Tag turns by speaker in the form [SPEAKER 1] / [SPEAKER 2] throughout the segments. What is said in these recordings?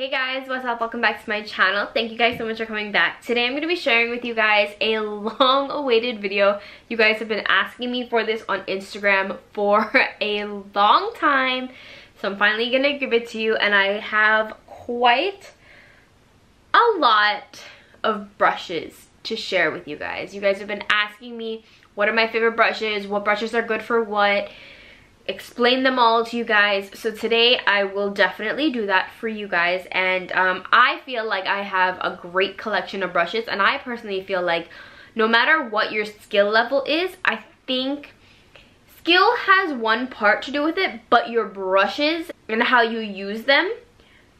[SPEAKER 1] Hey guys, what's up? Welcome back to my channel. Thank you guys so much for coming back. Today I'm going to be sharing with you guys a long-awaited video. You guys have been asking me for this on Instagram for a long time. So I'm finally going to give it to you, and I have quite a lot of brushes to share with you guys. You guys have been asking me what are my favorite brushes, what brushes are good for what, explain them all to you guys. So today I will definitely do that for you guys, and I feel like I have a great collection of brushes, and I personally feel like no matter what your skill level is, I think skill has one part to do with it, but your brushes and how you use them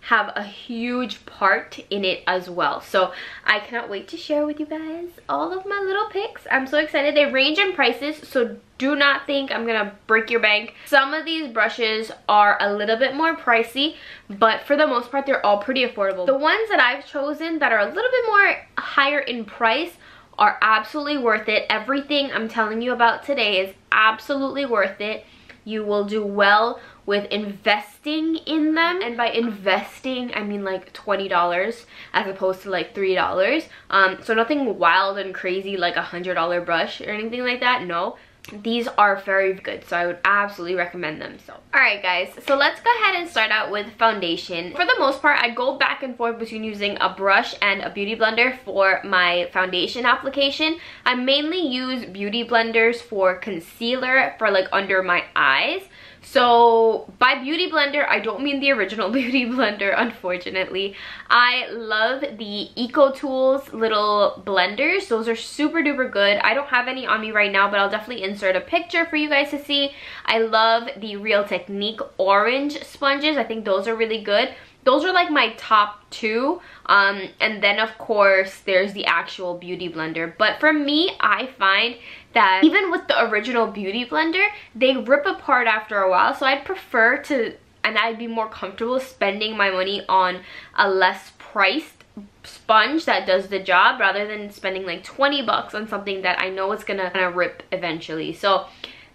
[SPEAKER 1] have a huge part in it as well. So I cannot wait to share with you guys all of my little picks. I'm so excited. They range in prices, so do not think I'm gonna break your bank. Some of these brushes are a little bit more pricey, but for the most part they're all pretty affordable. The ones that I've chosen that are a little bit more higher in price are absolutely worth it. Everything I'm telling you about today is absolutely worth it. You will do well with investing in them, and by investing I mean like $20 as opposed to like $3. So nothing wild and crazy like $100 brush or anything like that. No, these are very good, so I would absolutely recommend them. So alright guys, so let's go ahead and start out with foundation. For the most part I go back and forth between using a brush and a beauty blender for my foundation application. I mainly use beauty blenders for concealer, for like under my eyes. So by beauty blender I don't mean the original beauty blender, unfortunately. I love the ECOTOOLS little blenders. Those are super duper good. I don't have any on me right now, but I'll definitely insert a picture for you guys to see. I love the Real Technique orange sponges. I think those are really good. Those are like my top two, and then of course there's the actual beauty blender. But for me, I find that even with the original beauty blender, they rip apart after a while, so I'd prefer to, and I'd be more comfortable spending my money on a less priced sponge that does the job rather than spending like 20 bucks on something that I know is gonna rip eventually. So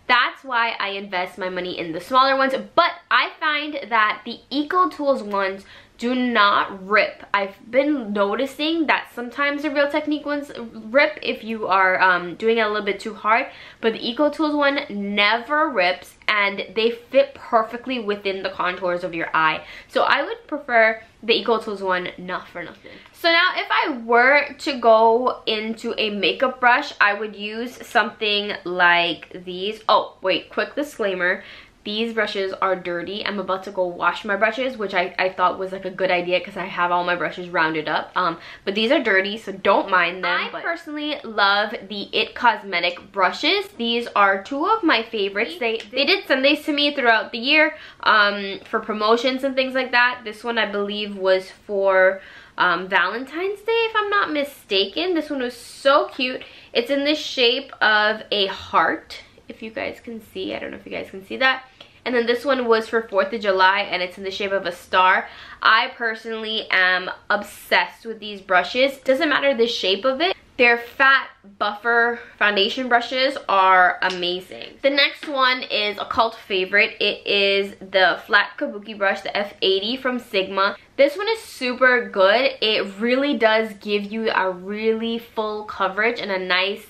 [SPEAKER 1] that's why I invest my money in the smaller ones. But I find that the ECOTOOLS ones do not rip. I've been noticing that sometimes the Real Technique ones rip if you are doing it a little bit too hard, but the ECOTOOLS one never rips, and they fit perfectly within the contours of your eye. So I would prefer the ECOTOOLS one, not for nothing. So now if I were to go into a makeup brush, I would use something like these. Oh wait, quick disclaimer. These brushes are dirty. I'm about to go wash my brushes, which I thought was like a good idea because I have all my brushes rounded up. But these are dirty, so don't mind them. I personally love the IT Cosmetic brushes. These are two of my favorites. They did send these to me throughout the year for promotions and things like that. This one I believe was for Valentine's Day, if I'm not mistaken. This one was so cute. It's in the shape of a heart, if you guys can see. I don't know if you guys can see that. And then this one was for 4th of July, and it's in the shape of a star. I personally am obsessed with these brushes. Doesn't matter the shape of it. Their fat buffer foundation brushes are amazing. The next one is a cult favorite. It is the flat kabuki brush, the F80 from Sigma. This one is super good. It really does give you a really full coverage and a nice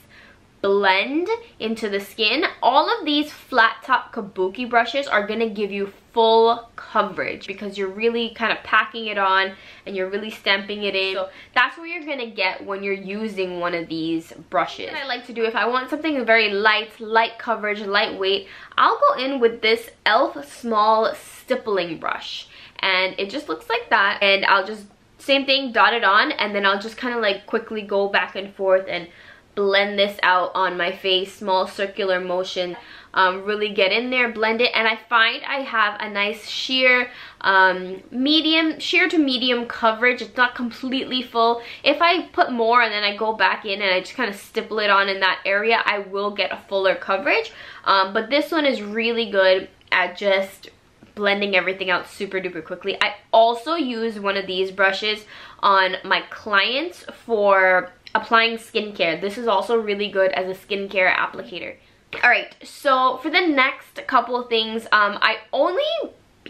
[SPEAKER 1] blend into the skin. All of these flat top kabuki brushes are gonna give you full coverage because you're really kind of packing it on and you're really stamping it in. So that's what you're gonna get when you're using one of these brushes. What I like to do, if I want something very light coverage, lightweight, I'll go in with this e.l.f. small stippling brush, and it just looks like that. And I'll just, same thing, dot it on, and then I'll just kind of like quickly go back and forth and blend this out on my face, small circular motion. Really get in there, blend it, and I find I have a nice sheer to medium coverage. It's not completely full. If I put more and then I go back in and I just kind of stipple it on in that area, I will get a fuller coverage. But this one is really good at just blending everything out super duper quickly. I also use one of these brushes on my clients for applying skincare. This is also really good as a skincare applicator. Alright, so for the next couple of things, I only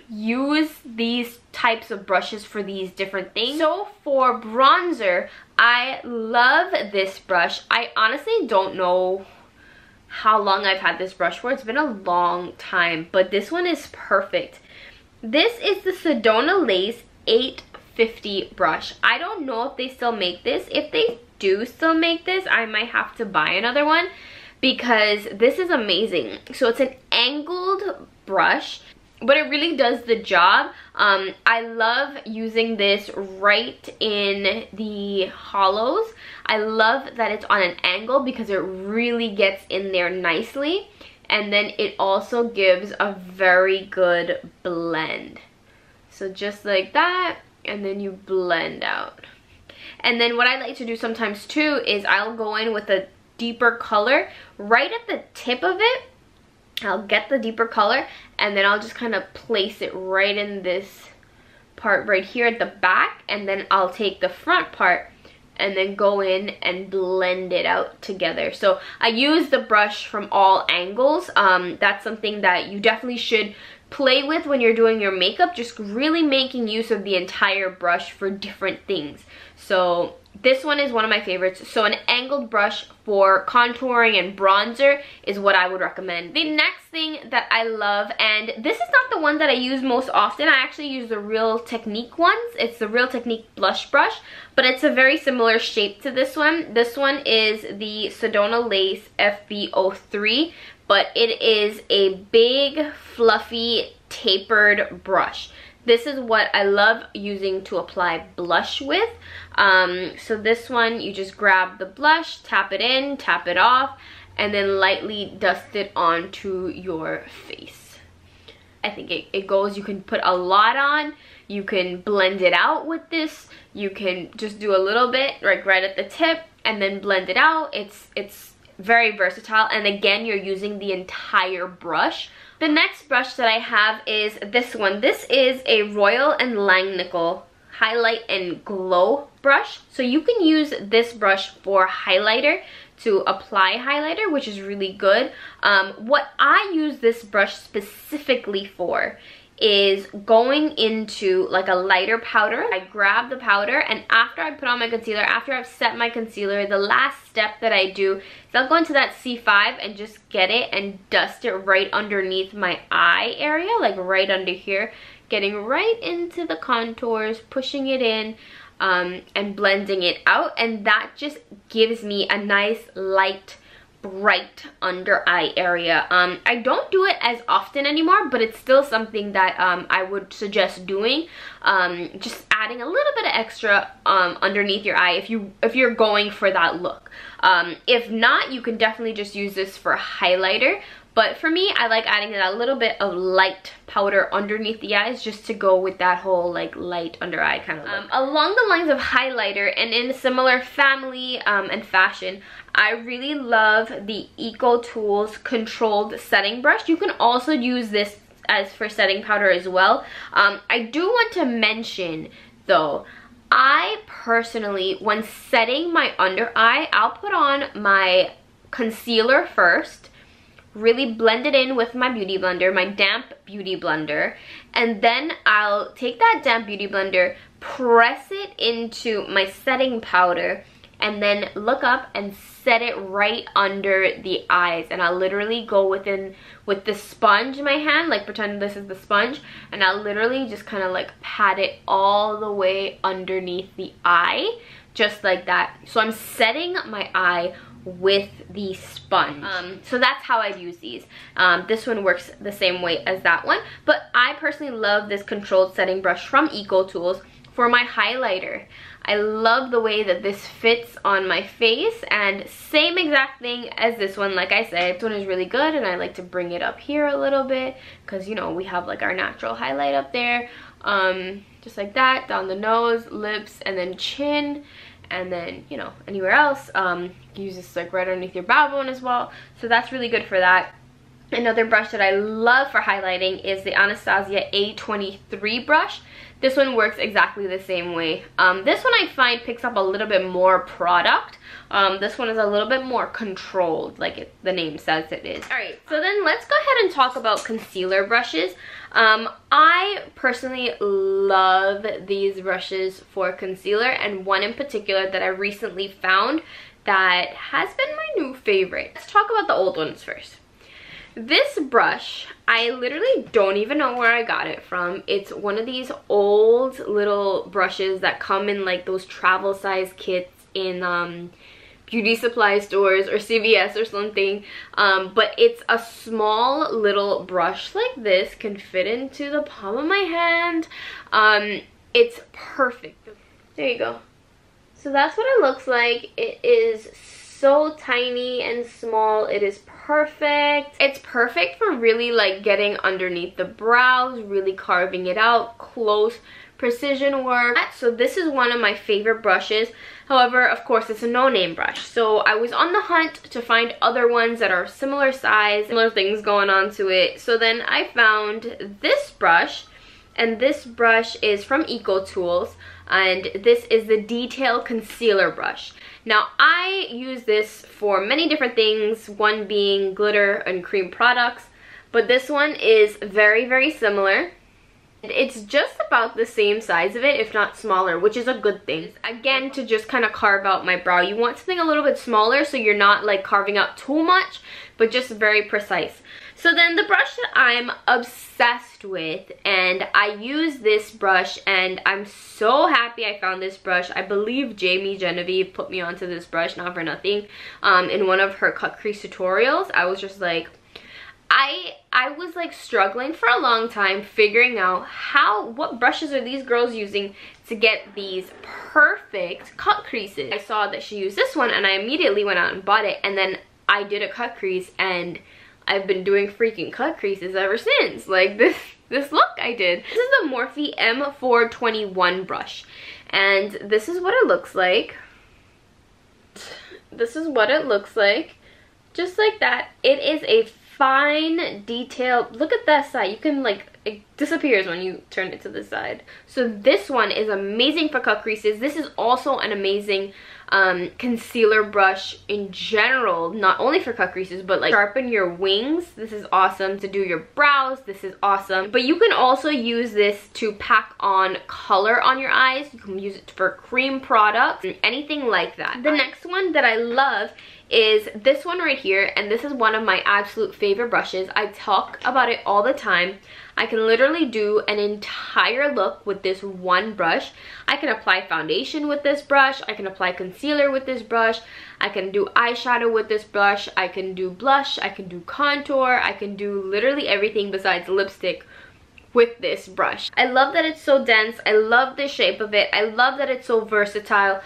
[SPEAKER 1] use these types of brushes for these different things. So for bronzer, I love this brush. I honestly don't know how long I've had this brush for. It's been a long time, but this one is perfect. This is the Sedona Lace 850 brush. I don't know if they still make this. If they do still make this, I might have to buy another one because this is amazing. So it's an angled brush, but it really does the job. I love using this right in the hollows. I love that it's on an angle because it really gets in there nicely. And then it also gives a very good blend. So just like that, and then you blend out. And then what I like to do sometimes too is I'll go in with a deeper color right at the tip of it. I'll get the deeper color and then I'll just kind of place it right in this part right here at the back, and then I'll take the front part and then go in and blend it out together. So I use the brush from all angles. That's something that you definitely should play with when you're doing your makeup, just really making use of the entire brush for different things. So this one is one of my favorites. So an angled brush for contouring and bronzer is what I would recommend. The next thing that I love, and this is not the one that I use most often, I actually use the Real Technique ones. It's the Real Technique blush brush, but it's a very similar shape to this one. This one is the Sedona Lace FB03, but it is a big, fluffy, tapered brush. This is what I love using to apply blush with. So this one, you just grab the blush, tap it in, tap it off, and then lightly dust it onto your face. I think it goes. You can put a lot on. You can blend it out with this. You can just do a little bit, like right at the tip, and then blend it out. It's very versatile, and again, you're using the entire brush. The next brush that I have is this one. This is a Royal & Langnickel Highlight and Glow brush. So you can use this brush for highlighter, to apply highlighter, which is really good. What I use this brush specifically for is going into like a lighter powder. I grab the powder, and after I put on my concealer, after I've set my concealer, the last step that I do is I'll go into that C5 and just get it and dust it right underneath my eye area, like right under here, getting right into the contours, pushing it in, and blending it out, and that just gives me a nice light bright under eye area. I don't do it as often anymore, but it's still something that I would suggest doing. Just adding a little bit of extra underneath your eye if you're going for that look. If not, you can definitely just use this for highlighter. But for me, I like adding a little bit of light powder underneath the eyes just to go with that whole like light under eye kind of look. Along the lines of highlighter and in a similar family and fashion, I really love the ECOTOOLS controlled setting brush. You can also use this as for setting powder as well. I do want to mention though, I personally, when setting my under eye, I'll put on my concealer first, really blend it in with my beauty blender, my damp beauty blender, and then I'll take that damp beauty blender, press it into my setting powder, and then look up and set it right under the eyes. And I'll literally go within with the sponge in my hand, like pretend this is the sponge, and I'll literally just kind of like pat it all the way underneath the eye, just like that. So I'm setting my eye with the sponge. So that's how I use these. This one works the same way as that one, but I personally love this controlled setting brush from ECOTOOLS for my highlighter. I love the way that this fits on my face, and same exact thing as this one. Like I said, this one is really good, and I like to bring it up here a little bit because, you know, we have like our natural highlight up there. Just like that, down the nose, lips, and then chin. And then, you know, anywhere else, use this like right underneath your brow bone as well. So that's really good for that. Another brush that I love for highlighting is the Anastasia A23 brush. This one works exactly the same way. This one I find picks up a little bit more product. This one is a little bit more controlled, like the name says it is. Alright, so then let's go ahead and talk about concealer brushes. I personally love these brushes for concealer, and one in particular that I recently found that has been my new favorite. Let's talk about the old ones first. This brush, I literally don't even know where I got it from. It's one of these old little brushes that come in like those travel size kits in beauty supply stores or CVS or something, but it's a small little brush like this, can fit into the palm of my hand. It's perfect. There you go. So that's what it looks like. It is so tiny and small. It is perfect. It's perfect for really like getting underneath the brows, really carving it out, close precision work. So this is one of my favorite brushes. However, of course, it's a no-name brush. So I was on the hunt to find other ones that are similar size, similar things going on to it. So then I found this brush, and this brush is from ECOTOOLS, and this is the Detail Concealer Brush. Now, I use this for many different things, one being glitter and cream products, but this one is very, very similar. It's just about the same size of it, if not smaller, which is a good thing. Again, to just kind of carve out my brow. You want something a little bit smaller so you're not like carving out too much, but just very precise. So then the brush that I'm obsessed with, and I use this brush, and I'm so happy I found this brush. I believe Jamie Genevieve put me onto this brush, not for nothing, in one of her cut crease tutorials. I was just like, I was like struggling for a long time figuring out what brushes are these girls using to get these perfect cut creases. I saw that she used this one and I immediately went out and bought it, and then I did a cut crease and I've been doing freaking cut creases ever since. Like this look I did. This is the Morphe M421 brush, and this is what it looks like. This is what it looks like. Just like that. It is a fine detail. Look at that side. You can like, it disappears when you turn it to the side. So this one is amazing for cut creases. This is also an amazing concealer brush in general, not only for cut creases, but like sharpen your wings. This is awesome to do your brows. This is awesome. But you can also use this to pack on color on your eyes. You can use it for cream products, anything like that. The next one that I love is this one right here, and this is one of my absolute favorite brushes. I talk about it all the time. I can literally do an entire look with this one brush. I can apply foundation with this brush. I can apply concealer with this brush. I can do eyeshadow with this brush. I can do blush. I can do contour. I can do literally everything besides lipstick with this brush. I love that it's so dense. I love the shape of it. I love that it's so versatile.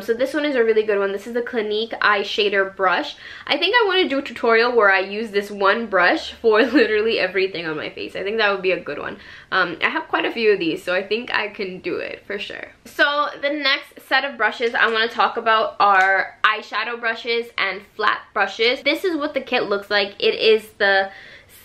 [SPEAKER 1] So this one is a really good one. This is the Clinique Eyeshadow brush. I think I want to do a tutorial where I use this one brush for literally everything on my face. I think that would be a good one. I have quite a few of these, so I think I can do it for sure. So the next set of brushes I want to talk about are eyeshadow brushes and flat brushes. This is what the kit looks like. It is the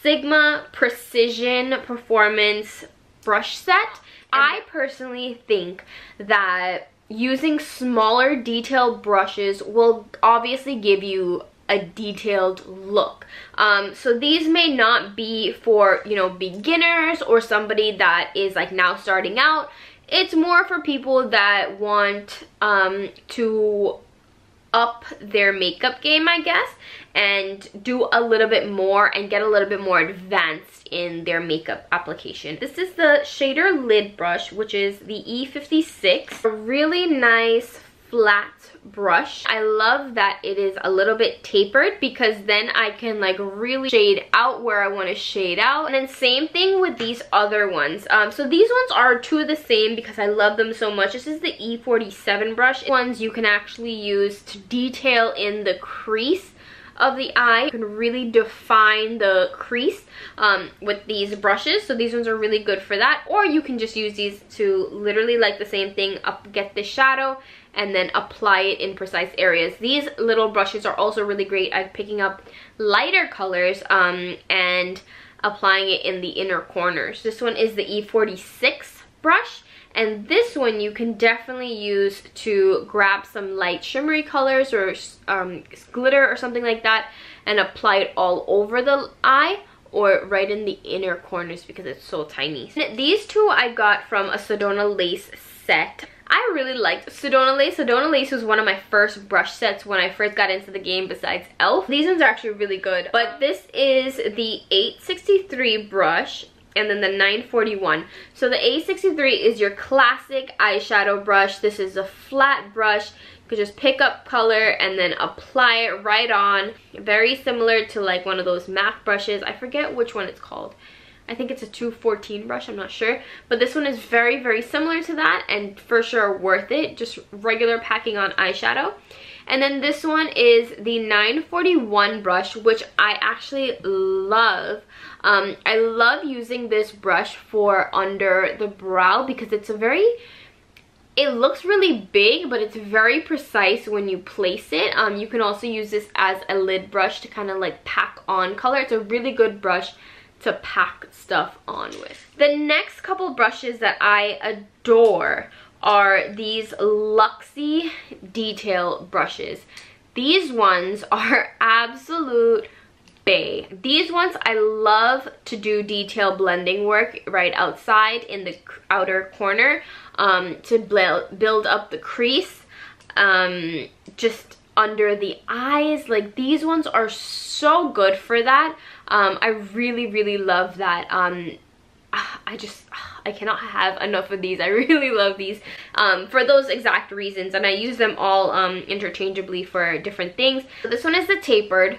[SPEAKER 1] Sigma Precision Performance brush set. I personally think that using smaller detailed brushes will obviously give you a detailed look. So these may not be for, you know, beginners or somebody that is like now starting out. It's more for people that want to up their makeup game, I guess, and do a little bit more and get a little bit more advanced in their makeup application. This is the shader lid brush, which is the E56. A really nice flat brush. I love that it is a little bit tapered because then I can like really shade out where I want to shade out. And then same thing with these other ones. So these ones are two of the same because I love them so much. This is the E47 brush. Ones you can actually use to detail in the crease of the eye. You can really define the crease with these brushes, so these ones are really good for that. Or you can just use these to literally, like the same thing, get the shadow and then apply it in precise areas. These little brushes are also really great at picking up lighter colors and applying it in the inner corners. This one is the E46 brush, and this one you can definitely use to grab some light shimmery colors or glitter or something like that and apply it all over the eye. or right in the inner corners because it's so tiny. These two I got from a Sedona lace set. I really liked Sedona lace. Sedona lace was one of my first brush sets when I first got into the game besides e.l.f. These ones are actually really good. But this is the 863 brush and then the 941. So the 863 is your classic eyeshadow brush. This is a flat brush. You could just pick up color and then apply it right on. Very similar to like one of those MAC brushes. I forget which one it's called. I think it's a 214 brush, I'm not sure. But this one is very, very similar to that and for sure worth it. Just regular packing on eyeshadow. And then this one is the 941 brush, which I actually love. I love using this brush for under the brow because it's a very, it looks really big, but it's very precise when you place it. You can also use this as a lid brush to kind of like pack on color. It's a really good brush to pack stuff on with. The next couple brushes that I adore are these Luxie detail brushes. These ones are absolute bae. These ones I love to do detail blending work right outside in the outer corner to build up the crease just under the eyes. Like these ones are so good for that. I really, really love that. I cannot have enough of these. I really love these for those exact reasons, and I use them all interchangeably for different things. So this one is the tapered,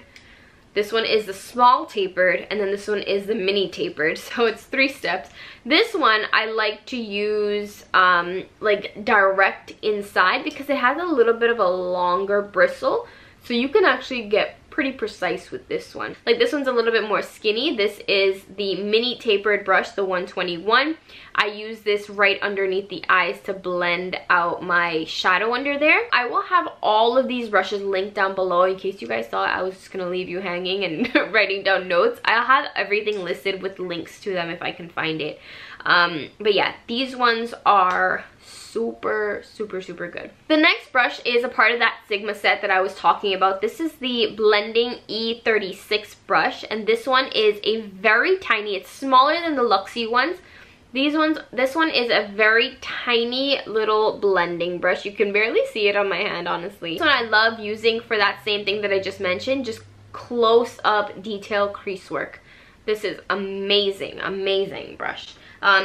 [SPEAKER 1] this one is the small tapered, and then this one is the mini tapered. So it's 3 steps. This one I like to use like direct inside because it has a little bit of a longer bristle, so you can actually get pretty precise with this one. Like this one's a little bit more skinny. This is the mini tapered brush, the 121. I use this right underneath the eyes to blend out my shadow under there. I will have all of these brushes linked down below in case you guys thought I was just gonna leave you hanging and writing down notes. I'll have everything listed with links to them if I can find it. But yeah, these ones are super, super, super good. The next brush is a part of that Sigma set that I was talking about. This is the Blending E36 brush, and this one is a very tiny, it's smaller than the Luxie ones. This one is a very tiny little blending brush. You can barely see it on my hand, honestly. This one I love using for that same thing that I just mentioned, just close up detail crease work. This is amazing, amazing brush.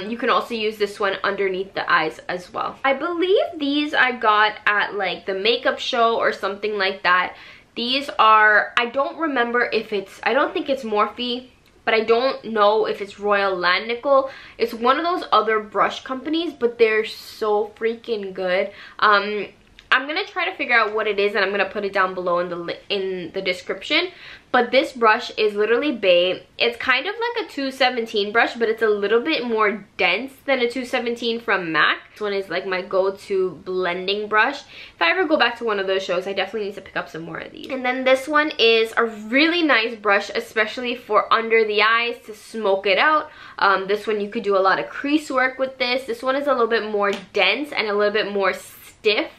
[SPEAKER 1] You can also use this one underneath the eyes as well. I believe these I got at like the makeup show or something like that. These are, I don't remember if it's, I don't think it's MORPHE, but I don't know if it's Royal Nickel. It's one of those other brush companies, but they're so freaking good. I'm gonna try to figure out what it is and I'm gonna put it down below in the description. But this brush is literally bae. It's kind of like a 217 brush, but it's a little bit more dense than a 217 from MAC. This one is like my go-to blending brush. If I ever go back to one of those shows, I definitely need to pick up some more of these. And then this one is a really nice brush, especially for under the eyes to smoke it out. This one you could do a lot of crease work with this. This one is a little bit more dense and a little bit more stiff.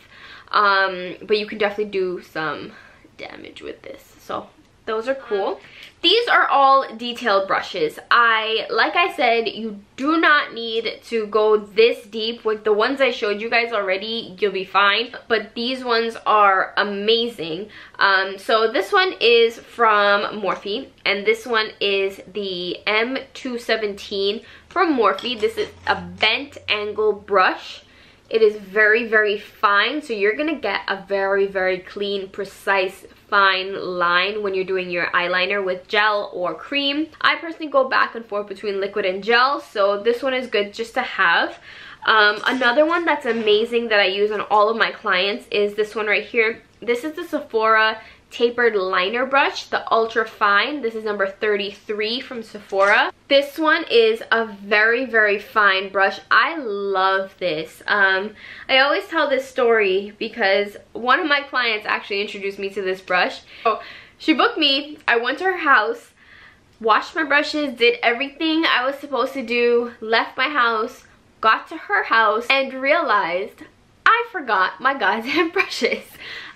[SPEAKER 1] But you can definitely do some damage with this. So those are cool. These are all detailed brushes. Like I said, you do not need to go this deep. With the ones I showed you guys already, you'll be fine. But these ones are amazing. So this one is from MORPHE, and this one is the M217 from MORPHE. This is a bent angle brush. It is very, very fine, so you're gonna get a very, very clean, precise, fine line when you're doing your eyeliner with gel or cream. I personally go back and forth between liquid and gel, so this one is good just to have. Another one that's amazing that I use on all of my clients is this one right here. This is the Sephora tapered liner brush, the ultra fine. This is number 33 from Sephora. This one is a very, very fine brush. I love this. I always tell this story because one of my clients actually introduced me to this brush. So she booked me, I went to her house, washed my brushes, did everything I was supposed to do, left my house, got to her house, and realized I I forgot my goddamn brushes.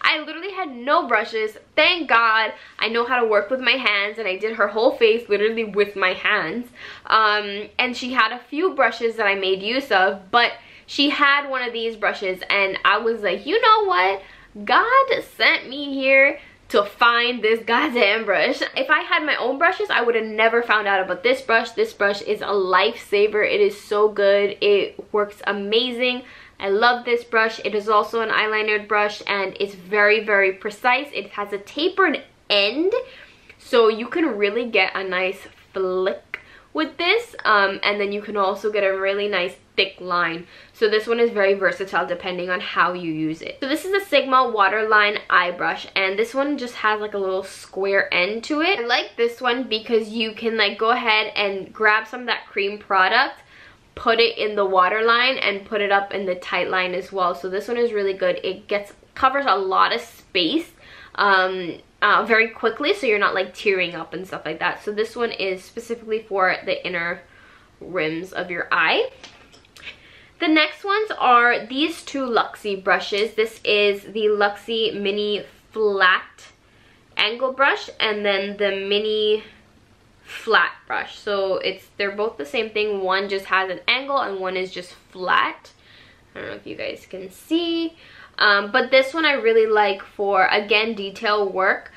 [SPEAKER 1] I literally had no brushes. Thank God I know how to work with my hands, and I did her whole face literally with my hands. And she had a few brushes that I made use of, but she had one of these brushes, and I was like, you know what? God sent me here to find this goddamn brush. If I had my own brushes, I would have never found out about this brush. This brush is a lifesaver. It is so good. It works amazing. I love this brush. It is also an eyeliner brush, and it's very, very precise. It has a tapered end, so you can really get a nice flick with this, and then you can also get a really nice thick line. So this one is very versatile depending on how you use it. So this is a Sigma Waterline eye brush, and this one just has like a little square end to it. I like this one because you can like go ahead and grab some of that cream product, put it in the waterline, and put it up in the tight line as well. So this one is really good. It covers a lot of space very quickly, so you're not like tearing up and stuff like that. So this one is specifically for the inner rims of your eye. The next ones are these two Luxie brushes. This is the Luxie Mini Flat Angle Brush, and then the Mini Flat Brush. So they're both the same thing. One just has an angle and one is just flat. I don't know if you guys can see. But this one I really like for, again, detail work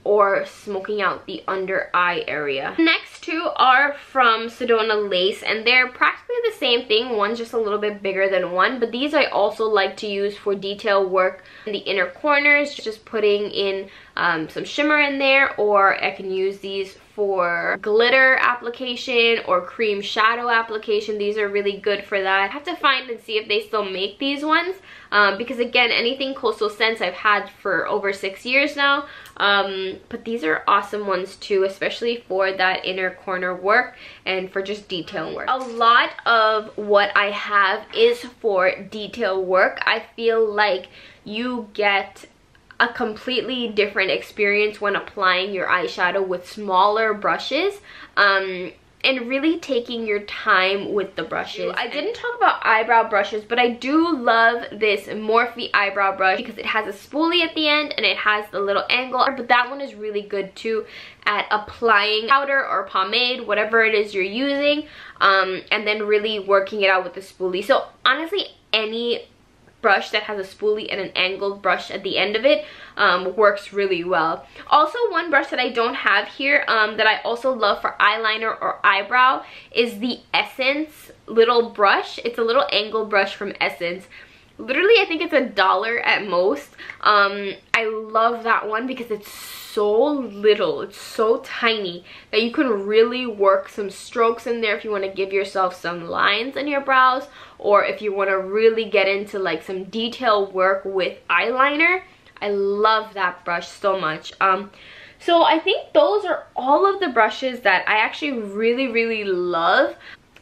[SPEAKER 1] or smoking out the under eye area. The next two are from Sedona Lace, and they're practically the same thing. One's just a little bit bigger than one, but these I also like to use for detail work in the inner corners, just putting in some shimmer in there, or I can use these for glitter application or cream shadow application. These are really good for that. I have to find and see if they still make these ones, because again, anything Coastal Scents I've had for over 6 years now, but these are awesome ones too, especially for that inner corner work and for just detail work. A lot of what I have is for detail work. I feel like you get a completely different experience when applying your eyeshadow with smaller brushes, and really taking your time with the brushes. I didn't talk about eyebrow brushes, but I do love this Morphe eyebrow brush because it has a spoolie at the end and it has the little angle, but that one is really good too at applying powder or pomade, whatever it is you're using, and then really working it out with the spoolie. So honestly, any brush that has a spoolie and an angled brush at the end of it works really well. Also, one brush that I don't have here that I also love for eyeliner or eyebrow is the Essence little brush. It's a little angled brush from Essence. Literally, I think it's $1 at most. I love that one because it's so little, it's so tiny that you can really work some strokes in there if you want to give yourself some lines in your brows, or if you want to really get into like some detail work with eyeliner. I love that brush so much. So I think those are all of the brushes that I actually really love,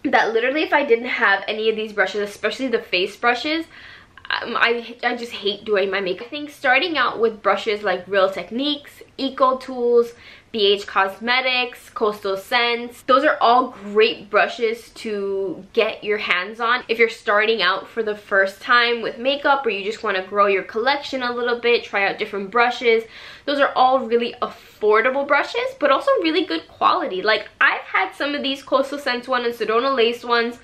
[SPEAKER 1] that literally if I didn't have any of these brushes, especially the face brushes, I just hate doing my makeup. I think starting out with brushes like Real Techniques, EcoTools, BH Cosmetics, Coastal Scents, those are all great brushes to get your hands on if you're starting out for the first time with makeup, or you just want to grow your collection a little bit, try out different brushes. Those are all really affordable brushes, but also really good quality. Like, I've had some of these Coastal Scents ones and Sedona Lace ones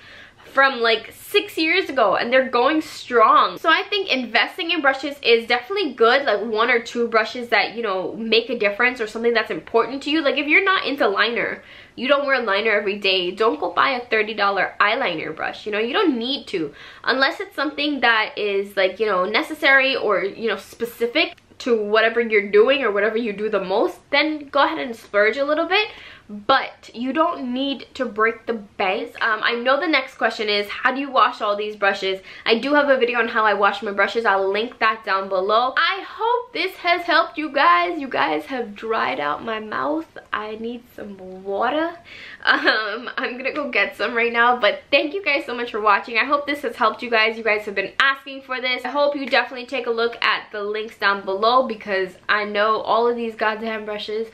[SPEAKER 1] from like 6 years ago, and they're going strong. So I think investing in brushes is definitely good, like 1 or 2 brushes that, you know, make a difference or something that's important to you. Like, if you're not into liner, you don't wear liner every day, don't go buy a $30 eyeliner brush. You know, you don't need to, unless it's something that is like, you know, necessary or, you know, specific to whatever you're doing or whatever you do the most. Then go ahead and splurge a little bit, but you don't need to break the bank. I know the next question is, how do you wash all these brushes? I do have a video on how I wash my brushes. I'll link that down below. I hope this has helped you guys. You guys have dried out my mouth. I need some water. I'm gonna go get some right now, but thank you guys so much for watching. I hope this has helped you guys. You guys have been asking for this. I hope you definitely take a look at the links down below, because I know all of these goddamn brushes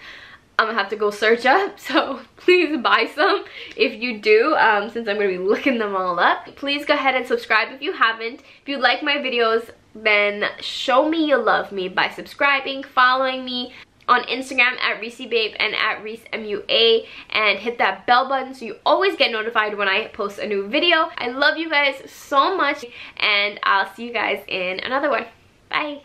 [SPEAKER 1] I'm gonna have to go search up, so please buy some if you do, since I'm gonna be looking them all up. Please go ahead and subscribe if you haven't. If you like my videos, then show me you love me by subscribing, following me on Instagram at Reesiibabe and at ReesMUA, and hit that bell button so you always get notified when I post a new video. I love you guys so much, and I'll see you guys in another one. Bye!